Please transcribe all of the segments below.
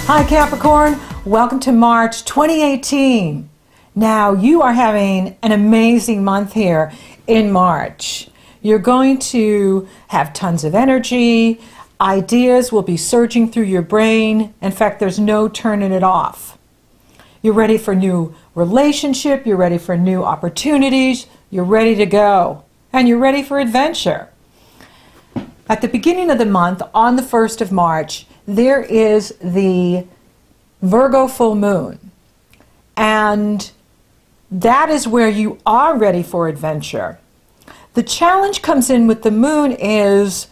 Hi Capricorn, welcome to March 2018. Now you are having an amazing month here in March. You're going to have tons of energy, ideas will be surging through your brain. In fact, there's no turning it off. You're ready for new relationship, you're ready for new opportunities, you're ready to go, and you're ready for adventure. At the beginning of the month, on the 1st of March, there is the Virgo full moon, and that is where you are ready for adventure. The challenge comes in with the moon is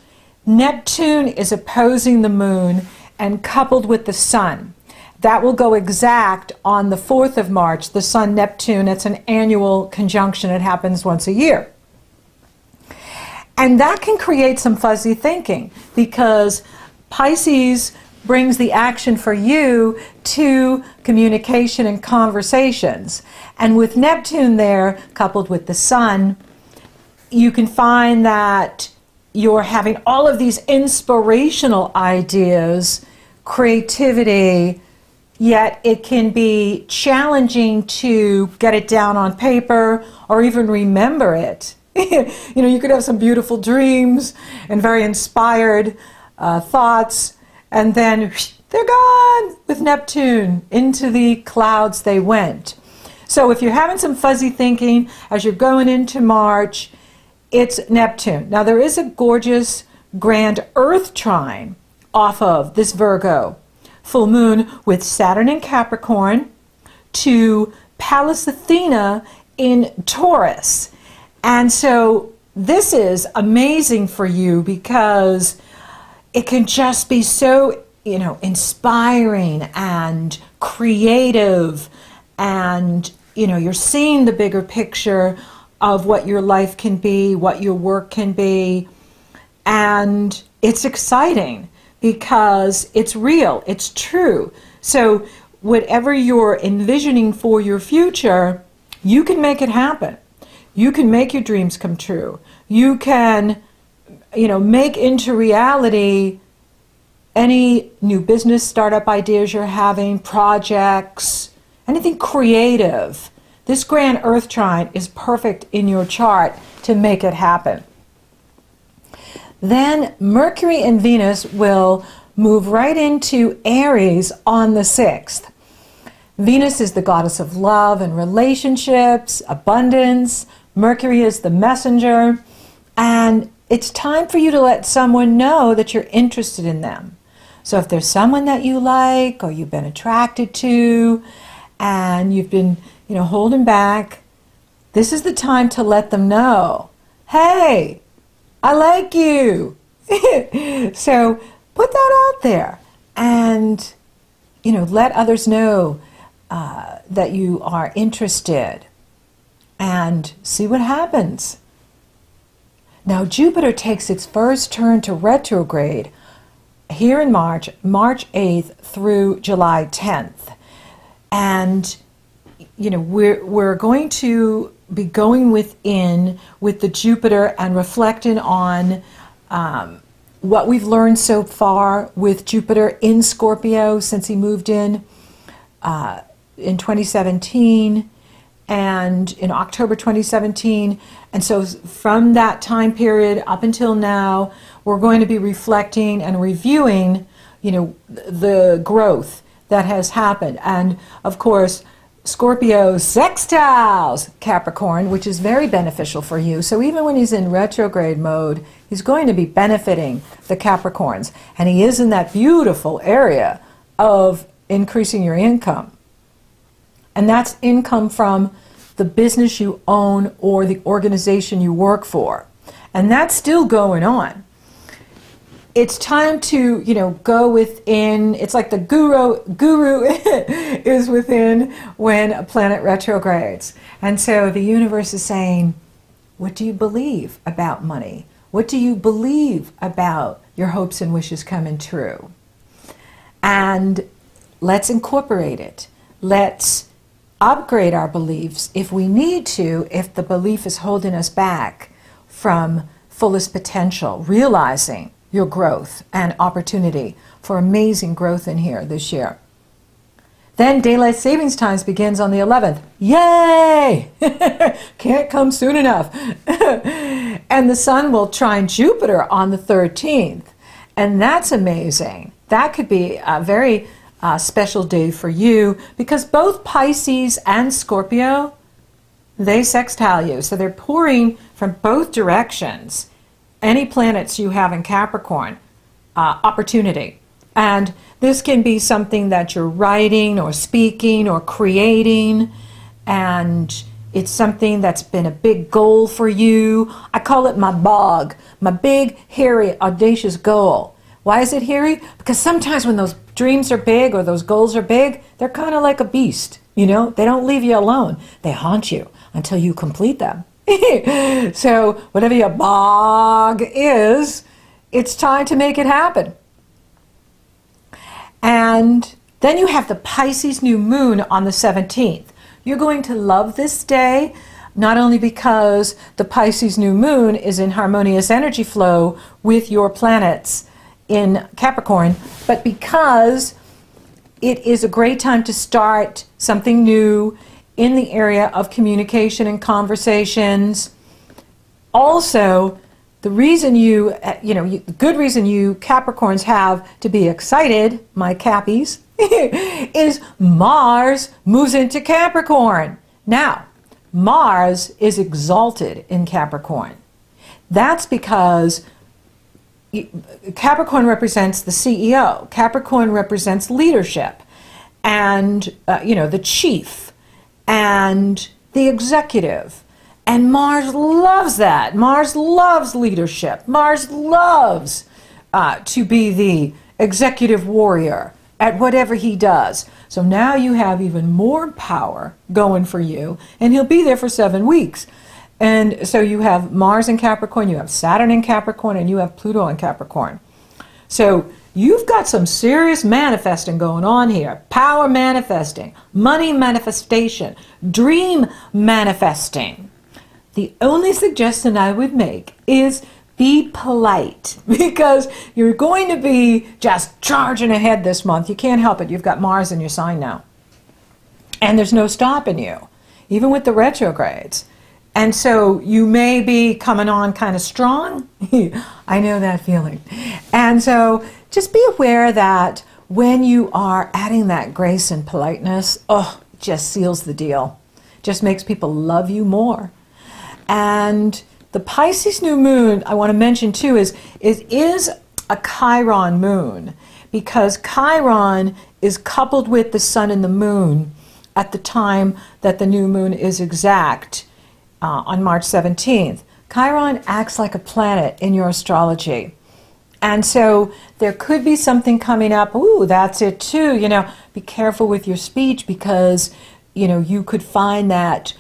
Neptune is opposing the moon and coupled with the sun. That will go exact on the 4th of March, the Sun-Neptune. It's an annual conjunction. It happens once a year. And that can create some fuzzy thinking because Pisces brings the action for you to communication and conversations. And with Neptune there, coupled with the sun, you can find that you're having all of these inspirational ideas, creativity, yet it can be challenging to get it down on paper or even remember it. You know, you could have some beautiful dreams and very inspired thoughts, and then they're gone with Neptune. Into the clouds they went. So if you're having some fuzzy thinking as you're going into March, it's Neptune. Now there is a gorgeous grand Earth trine off of this Virgo full moon with Saturn in Capricorn to Pallas Athena in Taurus. And so this is amazing for you because it can just be so, you know, inspiring and creative, and, you know, you're seeing the bigger picture of what your life can be, what your work can be, and it's exciting because it's real, it's true. So whatever you're envisioning for your future, you can make it happen. You can make your dreams come true. You can, you know, make into reality any new business startup ideas you're having, projects, anything creative. This grand Earth trine is perfect in your chart to make it happen. Then Mercury and Venus will move right into Aries on the 6th. Venus is the goddess of love and relationships, abundance. Mercury is the messenger, and it's time for you to let someone know that you're interested in them. So if there's someone that you like or you've been attracted to and you've been, you know, holding back, this is the time to let them know, hey, I like you. So put that out there and, you know, let others know that you are interested and see what happens. Now Jupiter takes its first turn to retrograde here in March 8th through July 10th. And, you know, we're going to be going within with the Jupiter and reflecting on what we've learned so far with Jupiter in Scorpio since he moved in 2017 and in October 2017. And so from that time period up until now, we're going to be reflecting and reviewing, you know, the growth that has happened. And of course, Scorpio sextiles Capricorn, which is very beneficial for you. So even when he's in retrograde mode, he's going to be benefiting the Capricorns. And he is in that beautiful area of increasing your income. And that's income from the business you own or the organization you work for. And that's still going on. It's time to, you know, go within. It's like the guru is within when a planet retrogrades. And so the universe is saying, what do you believe about money? What do you believe about your hopes and wishes coming true? And let's incorporate it. Let's upgrade our beliefs if we need to, if the belief is holding us back from fullest potential, realizing your growth and opportunity for amazing growth in here this year. Then daylight savings times begins on the 11th. Yay! Can't come soon enough. And the sun will trine Jupiter on the 13th. And that's amazing. That could be a very special day for you, because both Pisces and Scorpio, they sextile you. So they're pouring from both directions. Any planets you have in Capricorn, opportunity. And this can be something that you're writing or speaking or creating, and it's something that's been a big goal for you. I call it my bog, my big, hairy, audacious goal. Why is it hairy? Because sometimes when those dreams are big or those goals are big, they're kind of like a beast, you know? They don't leave you alone. They haunt you until you complete them. So whatever your bog is, it's time to make it happen. And then you have the Pisces New Moon on the 17th. You're going to love this day, not only because the Pisces New Moon is in harmonious energy flow with your planets in Capricorn, but because it is a great time to start something new in the area of communication and conversations. Also, the reason the good reason you Capricorns have to be excited, my Cappies, is Mars moves into Capricorn. Now, Mars is exalted in Capricorn. That's because Capricorn represents the CEO. Capricorn represents leadership and, the chief and the executive. And Mars loves that. Mars loves leadership. Mars loves to be the executive warrior at whatever he does. So now you have even more power going for you, and he'll be there for 7 weeks. And so you have Mars in Capricorn, you have Saturn in Capricorn, and you have Pluto in Capricorn. So you've got some serious manifesting going on here. Power manifesting, money manifestation, dream manifesting. The only suggestion I would make is be polite, because you're going to be just charging ahead this month. You can't help it. You've got Mars in your sign now. And there's no stopping you, even with the retrogrades. And so you may be coming on kind of strong. I know that feeling. And so just be aware that when you are adding that grace and politeness, it just seals the deal. Just makes people love you more. And the Pisces New Moon, I want to mention too, is a Chiron moon, because Chiron is coupled with the sun and the moon at the time that the new moon is exact on March 17th. Chiron acts like a planet in your astrology. And so there could be something coming up. Ooh, that's it too. Be careful with your speech, because, you could find that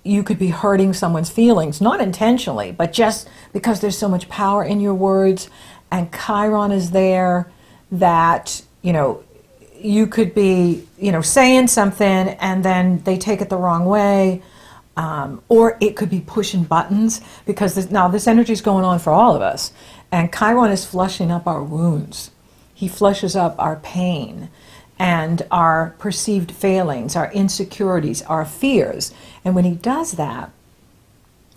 you could be hurting someone's feelings, not intentionally, but just because there's so much power in your words, and Chiron is there, that, you could be, saying something and then they take it the wrong way, or it could be pushing buttons, because this energy is going on for all of us, and Chiron is flushing up our wounds. He flushes up our pain and our perceived failings, our insecurities, our fears. And when he does that,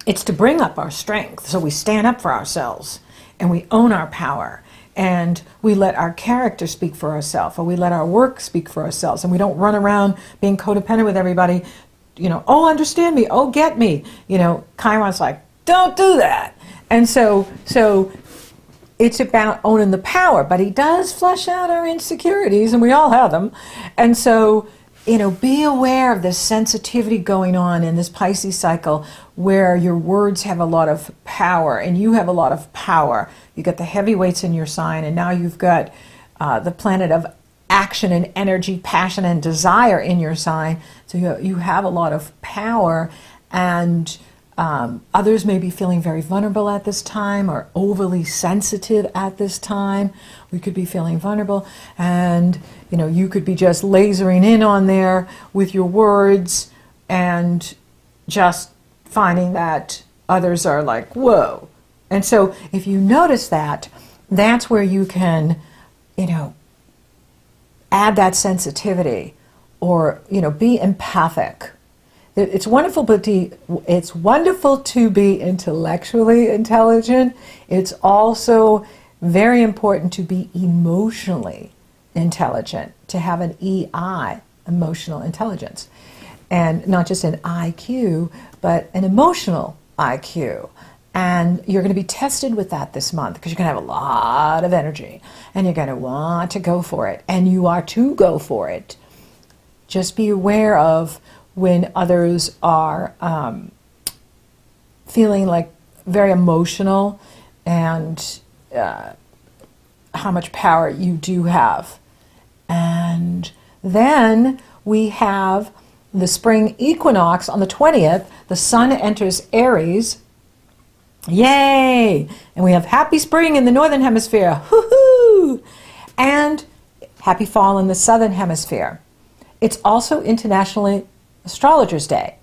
it's to bring up our strength. So we stand up for ourselves and we own our power, and we let our character speak for ourselves, or we let our work speak for ourselves, and we don't run around being codependent with everybody, oh, understand me, oh, get me. Chiron's like, don't do that. And so it's about owning the power, but he does flush out our insecurities, and we all have them. And so, be aware of this sensitivity going on in this Pisces cycle, where your words have a lot of power, and you have a lot of power. You got the heavyweights in your sign, and now you've got the planet of action and energy, passion and desire in your sign. So you have a lot of power, and others may be feeling very vulnerable at this time, or overly sensitive at this time. We could be feeling vulnerable, and you could be just lasering in on there with your words, and just finding that others are like, whoa. And so if you notice that, that's where you can, add that sensitivity, or, you know, be empathic. It's wonderful, but it's wonderful to be intellectually intelligent. It's also very important to be emotionally intelligent, to have an EI, emotional intelligence. And not just an IQ, but an emotional IQ. And you're going to be tested with that this month, because you're going to have a lot of energy and you're going to want to go for it. And you are to go for it. Just be aware of when others are feeling like very emotional, and how much power you do have. And then we have the spring equinox on the 20th. The sun enters Aries. Yay! And we have happy spring in the northern hemisphere. Woohoo! And happy fall in the southern hemisphere. It's also International Astrologers' Day.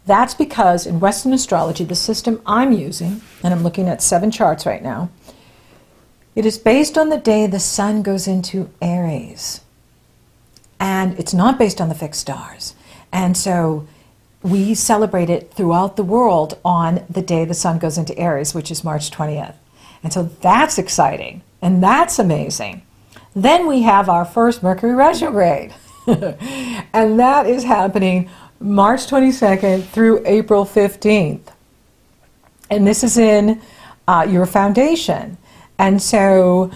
That's because in Western astrology, the system I'm using, and I'm looking at 7 charts right now, it is based on the day the sun goes into Aries. And it's not based on the fixed stars. And so we celebrate it throughout the world on the day the sun goes into Aries, which is March 20th. And so that's exciting, and that's amazing. Then we have our first Mercury Retrograde. And that is happening March 22nd through April 15th. And this is in your foundation. And so,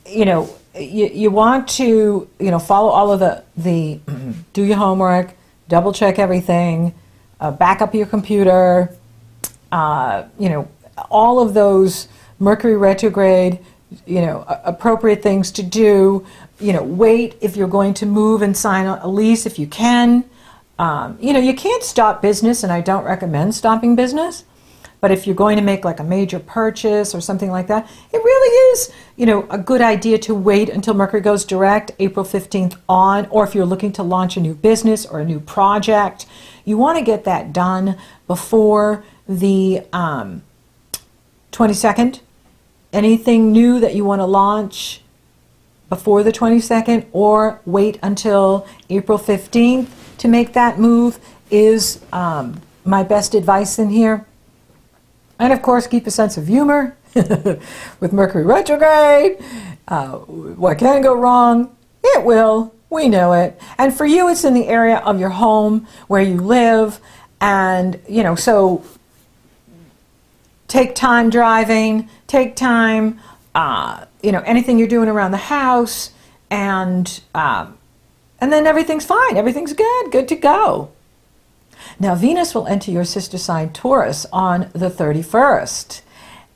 you know, you want to, you know, follow all of the do your homework, double check everything, back up your computer, you know, all of those Mercury retrograde, you know, appropriate things to do. You know, wait if you're going to move and sign a lease if you can. You know, you can't stop business, and I don't recommend stopping business. But if you're going to make like a major purchase or something like that, it really is, you know, a good idea to wait until Mercury goes direct, April 15th on, or if you're looking to launch a new business or a new project, you want to get that done before the 22nd. Anything new that you want to launch before the 22nd, or wait until April 15th to make that move, is my best advice in here. And of course, keep a sense of humor with Mercury retrograde. What can go wrong? It will. We know it. And for you, it's in the area of your home where you live. And, you know, so take time driving, take time, you know, anything you're doing around the house, and then everything's fine. Everything's good to go. Now, Venus will enter your sister sign Taurus on the 31st.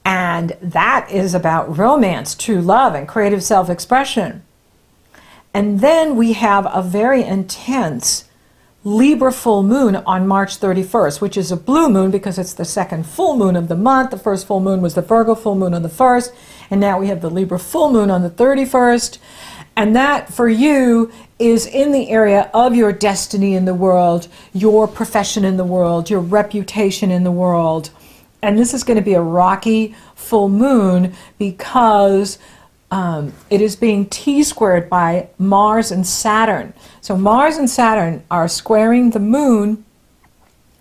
And that is about romance, true love, and creative self-expression. And then we have a very intense Libra full moon on March 31st, which is a blue moon because it's the second full moon of the month. The first full moon was the Virgo full moon on the 1st. And now we have the Libra full moon on the 31st. And that, for you, is in the area of your destiny in the world, your profession in the world, your reputation in the world. And this is going to be a rocky full moon because it is being T-squared by Mars and Saturn. So Mars and Saturn are squaring the moon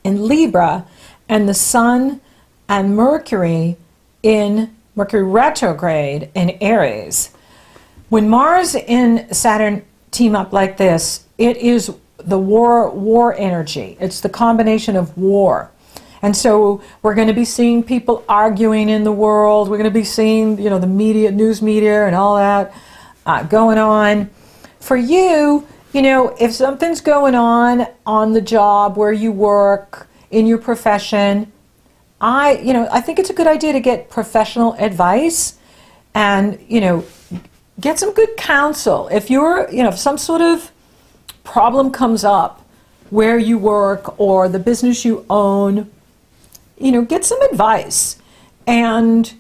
in Libra, and the Sun and Mercury in Mercury retrograde in Aries. When Mars and Saturn team up like this, it is the war energy. It's the combination of war. And so we're going to be seeing people arguing in the world. We're going to be seeing, you know, the media, news media and all that going on. For you, you know, if something's going on the job where you work, in your profession, I think it's a good idea to get professional advice and, you know, get some good counsel. If you're, you know, if some sort of problem comes up where you work or the business you own, you know, get some advice. And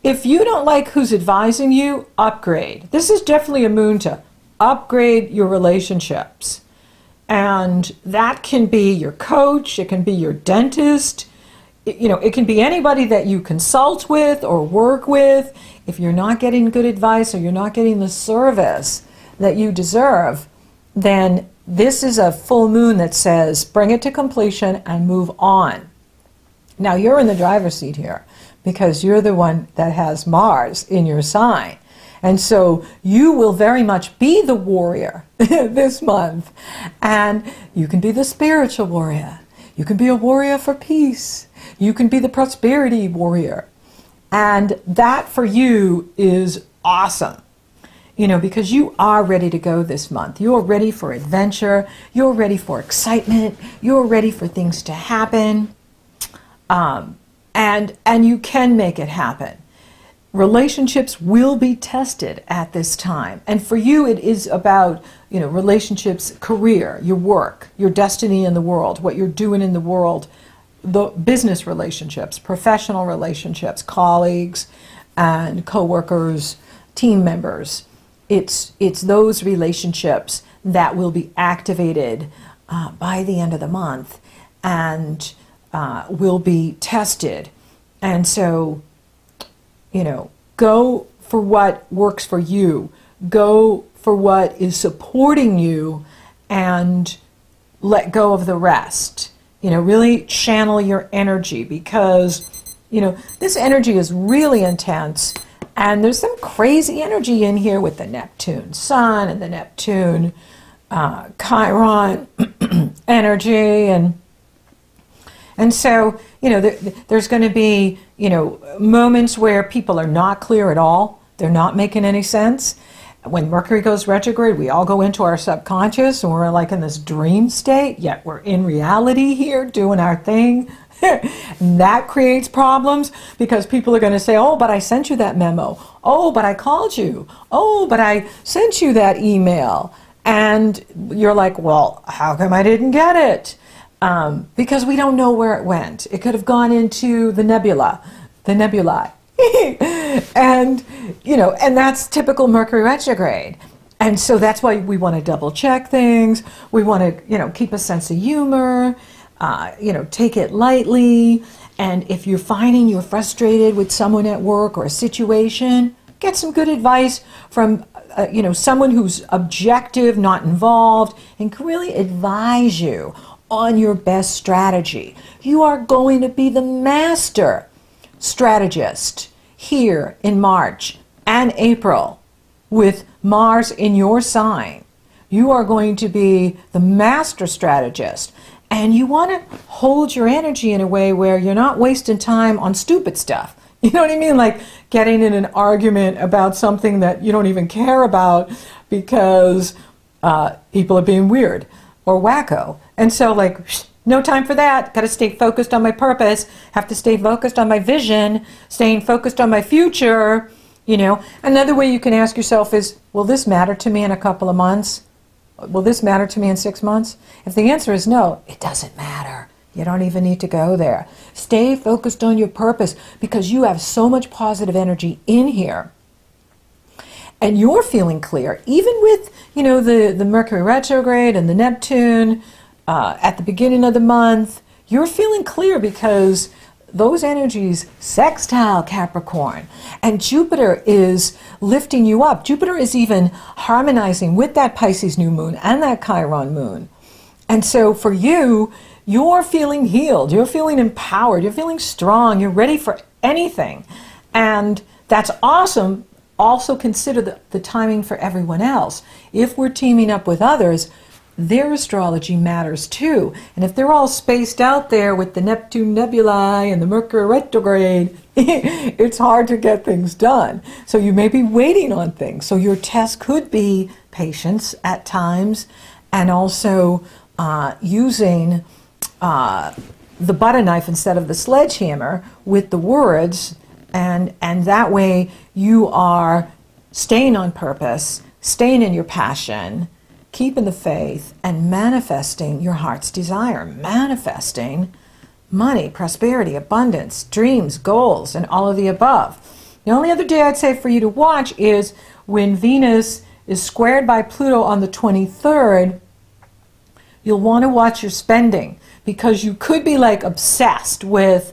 if you don't like who's advising you, upgrade. This is definitely a moon to upgrade your relationships. And that can be your coach, it can be your dentist, you know, it can be anybody that you consult with or work with. If you're not getting good advice or you're not getting the service that you deserve, then this is a full moon that says bring it to completion and move on. Now you're in the driver's seat here because you're the one that has Mars in your sign. And so you will very much be the warrior this month. And you can be the spiritual warrior. You can be a warrior for peace. You can be the prosperity warrior. And that for you is awesome. You know, because you are ready to go this month. You're ready for adventure. You're ready for excitement. You're ready for things to happen. And you can make it happen. Relationships will be tested at this time. And for you, it is about, you know, relationships, career, your work, your destiny in the world, what you're doing in the world, the business relationships, professional relationships, colleagues and co-workers, team members. It's those relationships that will be activated by the end of the month and will be tested. And so, you know, go for what works for you. Go for what is supporting you and let go of the rest. You know, really channel your energy because, you know, this energy is really intense and there's some crazy energy in here with the Neptune Sun and the Neptune Chiron energy and so, you know, there's going to be, you know, moments where people are not clear at all. They're not making any sense. When Mercury goes retrograde, we all go into our subconscious and we're like in this dream state, yet we're in reality here doing our thing. And that creates problems because people are going to say, oh, but I sent you that memo. Oh, but I called you. Oh, but I sent you that email. And you're like, well, how come I didn't get it? Because we don't know where it went. It could have gone into the nebulae. And, you know, and that's typical Mercury retrograde. And so that's why we want to double check things. We want to, you know, keep a sense of humor, you know, take it lightly. And if you're finding you're frustrated with someone at work or a situation, get some good advice from, you know, someone who's objective, not involved, and can really advise you on your best strategy. You are going to be the master strategist here in March and April with Mars in your sign. You are going to be the master strategist, and you want to hold your energy in a way where you're not wasting time on stupid stuff. You know what I mean? Like getting in an argument about something that you don't even care about because people are being weird or wacko. And so like, no time for that. Got to stay focused on my purpose. Have to stay focused on my vision, staying focused on my future. You know, another way you can ask yourself is, will this matter to me in a couple of months? Will this matter to me in 6 months? If the answer is no, it doesn't matter. You don't even need to go there. Stay focused on your purpose because you have so much positive energy in here. And you're feeling clear, even with, you know, the Mercury retrograde and the Neptune at the beginning of the month. You're feeling clear because those energies sextile Capricorn. And Jupiter is lifting you up. Jupiter is even harmonizing with that Pisces New Moon and that Chiron moon. And so for you, you're feeling healed. You're feeling empowered. You're feeling strong. You're ready for anything. And that's awesome. Also consider the timing for everyone else. If we're teaming up with others, their astrology matters too. And if they're all spaced out there with the Neptune nebulae and the Mercury retrograde, it's hard to get things done. So you may be waiting on things. So your test could be patience at times and also using the butter knife instead of the sledgehammer with the words. And that way you are staying on purpose, staying in your passion, keeping the faith, and manifesting your heart's desire, manifesting money, prosperity, abundance, dreams, goals, and all of the above. The only other day I'd say for you to watch is when Venus is squared by Pluto on the 23rd. You'll want to watch your spending because you could be like obsessed with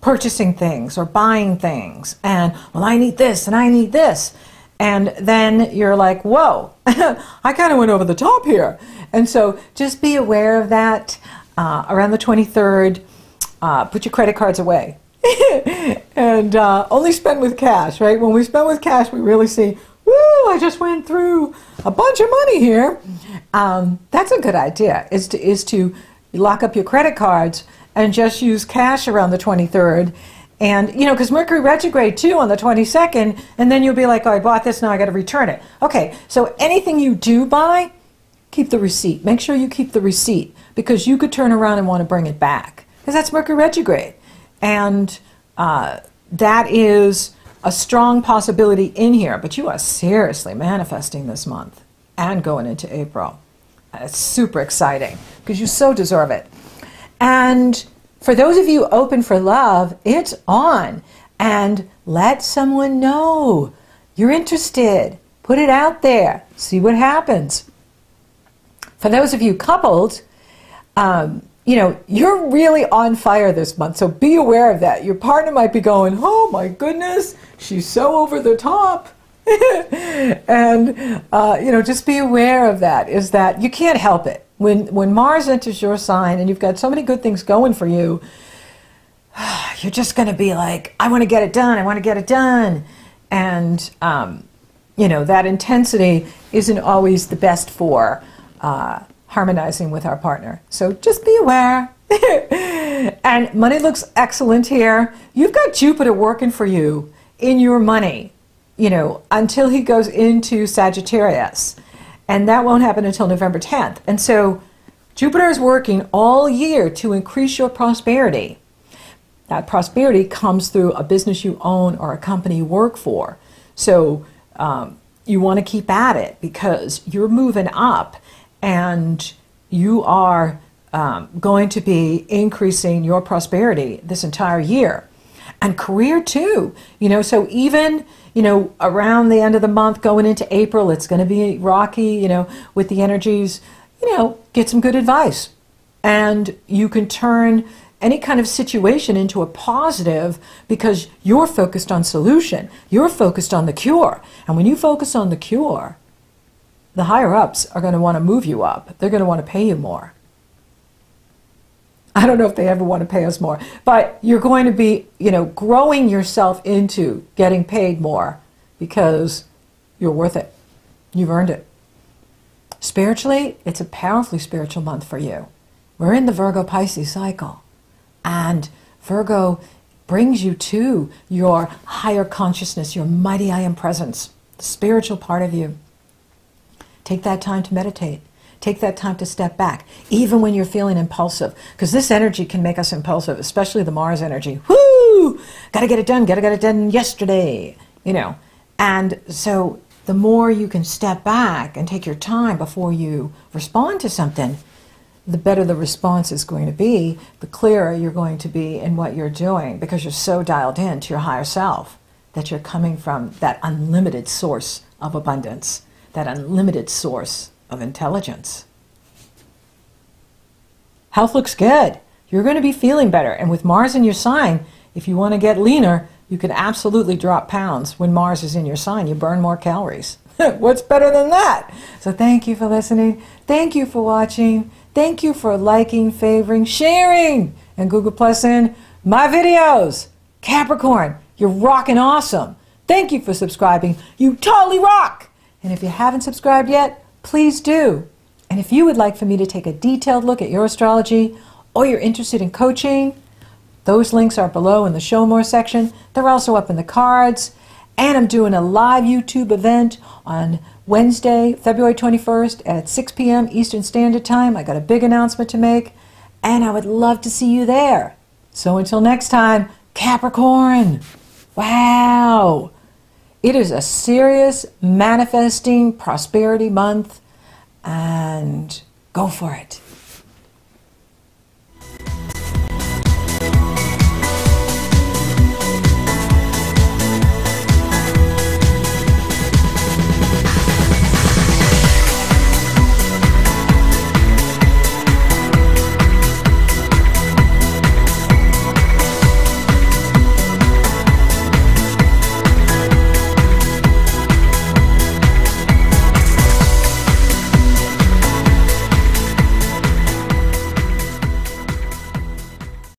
purchasing things or buying things, and, well, I need this and I need this. And then you're like, whoa, I kind of went over the top here. And so just be aware of that. Around the 23rd, put your credit cards away. And only spend with cash, right? When we spend with cash, we really see, woo, I just went through a bunch of money here. That's a good idea, is to lock up your credit cards and just use cash around the 23rd. And, you know, because Mercury retrograde too on the 22nd, and then you'll be like, oh, I bought this, now I got to return it. Okay, so anything you do buy, keep the receipt. Make sure you keep the receipt, because you could turn around and want to bring it back, because that's Mercury retrograde. And that is a strong possibility in here, but you are seriously manifesting this month and going into April. It's super exciting, because you so deserve it. And for those of you open for love, it's on. And let someone know you're interested. Put it out there. See what happens. For those of you coupled, you know, you're really on fire this month, so be aware of that. Your partner might be going, oh my goodness, she's so over the top. And, you know, just be aware of that, is that you can't help it. When Mars enters your sign and you've got so many good things going for you, you're just going to be like, I want to get it done, I want to get it done. And, you know, that intensity isn't always the best for harmonizing with our partner. So just be aware. And money looks excellent here. You've got Jupiter working for you in your money, you know, until he goes into Sagittarius. And that won't happen until November 10th. And so Jupiter is working all year to increase your prosperity. That prosperity comes through a business you own or a company you work for. So you want to keep at it, because you're moving up and you are going to be increasing your prosperity this entire year. And career too, you know, so even, you know, around the end of the month going into April, it's going to be rocky, you know, with the energies. You know, get some good advice. And you can turn any kind of situation into a positive, because you're focused on solution. You're focused on the cure. And when you focus on the cure, the higher ups are going to want to move you up. They're going to want to pay you more. I don't know if they ever want to pay us more, but you're going to be, you know, growing yourself into getting paid more, because you're worth it. You've earned it. Spiritually, it's a powerfully spiritual month for you. We're in the Virgo-Pisces cycle, and Virgo brings you to your higher consciousness, your mighty I am presence, the spiritual part of you. Take that time to meditate. Take that time to step back, even when you're feeling impulsive, because this energy can make us impulsive, especially the Mars energy. Whoo! Gotta get it done, gotta get it done yesterday, you know. And so the more you can step back and take your time before you respond to something, the better the response is going to be, the clearer you're going to be in what you're doing, because you're so dialed in to your higher self that you're coming from that unlimited source of abundance, that unlimited source of intelligence. Health looks good. You're going to be feeling better. And with Mars in your sign, if you want to get leaner, you can absolutely drop pounds. When Mars is in your sign, you burn more calories. What's better than that? So thank you for listening. Thank you for watching. Thank you for liking, favoring, sharing, and Google Plus-ing my videos. Capricorn, you're rocking awesome. Thank you for subscribing. You totally rock. And if you haven't subscribed yet, please do. And if you would like for me to take a detailed look at your astrology, or you're interested in coaching, those links are below in the Show More section. They're also up in the cards. And I'm doing a live YouTube event on Wednesday, February 21st at 6 p.m. Eastern Standard Time. I got a big announcement to make, and I would love to see you there. So until next time, Capricorn, wow. It is a serious manifesting prosperity month, and go for it.